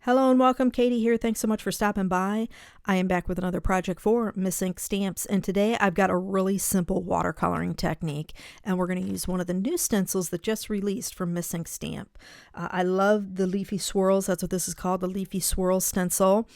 Hello and welcome, Katie here. Thanks so much for stopping by. I am back with another project for Miss Ink Stamps, and today I've got a really simple watercoloring technique, and we're going to use one of the new stencils that just released from Miss Ink Stamp. I love the Leafy Swirls. That's what this is called, the Leafy Swirls Stencil.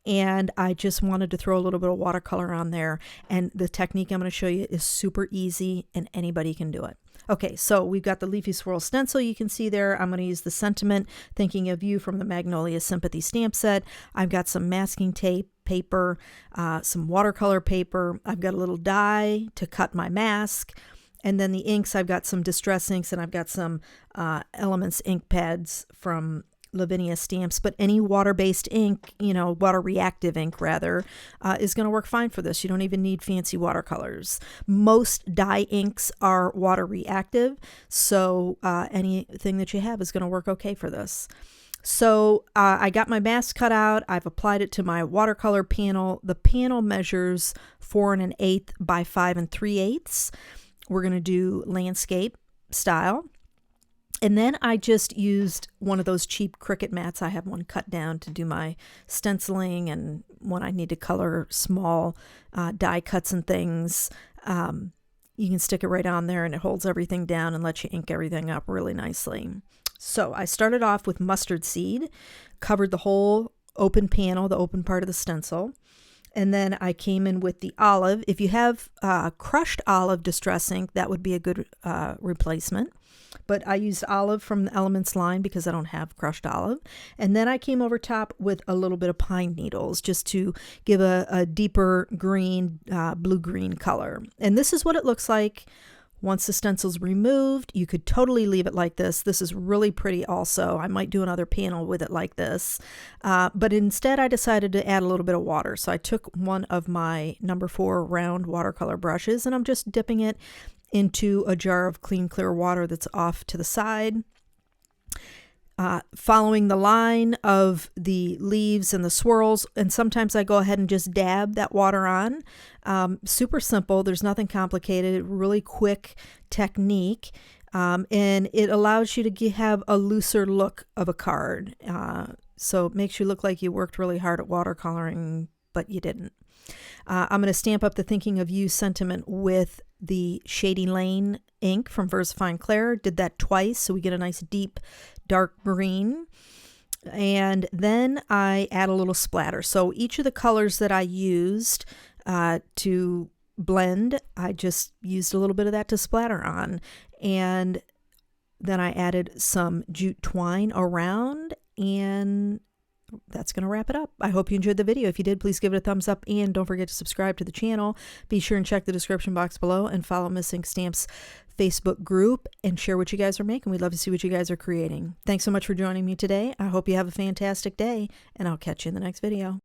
And I just wanted to throw a little bit of watercolor on there, and the technique I'm going to show you is super easy and anybody can do it. Okay, so we've got the Leafy Swirls Stencil you can see there. I'm going to use the Sentiment, Thinking of You from the Magnolia Sympathy stamp set. I've got some masking tape, paper, some watercolor paper. I've got a little die to cut my mask. And then the inks, I've got some Distress inks, and I've got some Elements ink pads from Lavinia Stamps, but any water-based ink, water-reactive ink rather, is going to work fine for this. You don't even need fancy watercolors. Most dye inks are water-reactive, so anything that you have is going to work okay for this. So I got my mask cut out. I've applied it to my watercolor panel. The panel measures 4 1/8 by 5 3/8. We're going to do landscape style. And then I just used one of those cheap Cricut mats. I have one cut down to do my stenciling, and when I need to color small die cuts and things, you can stick it right on there and it holds everything down and lets you ink everything up really nicely. So I started off with mustard seed, covered the whole open panel, the open part of the stencil. And then I came in with the olive. If you have crushed olive Distress ink, that would be a good replacement. But I used olive from the Elements line because I don't have crushed olive. And then I came over top with a little bit of pine needles just to give a deeper green, blue-green color. And this is what it looks like once the stencil's removed. You could totally leave it like this. This is really pretty also. I might do another panel with it like this. But instead I decided to add a little bit of water. So I took one of my number 4 round watercolor brushes, and I'm just dipping it into a jar of clean, clear water that's off to the side. Following the line of the leaves and the swirls, and sometimes I go ahead and just dab that water on. Super simple. There's nothing complicated. Really quick technique. And it allows you to have a looser look of a card. So it makes you look like you worked really hard at watercoloring, but you didn't. I'm going to stamp up the Thinking of You sentiment with the Shady Lane ink from VersaFine Clair. Did that twice, so we get a nice deep dark green. And then I add a little splatter. So each of the colors that I used to blend, I just used a little bit of that to splatter on. And then I added some jute twine around, and that's going to wrap it up. I hope you enjoyed the video. If you did, please give it a thumbs up, and don't forget to subscribe to the channel. Be sure and check the description box below and follow Miss Ink Stamps Facebook group and share what you guys are making. We'd love to see what you guys are creating. Thanks so much for joining me today. I hope you have a fantastic day, and I'll catch you in the next video.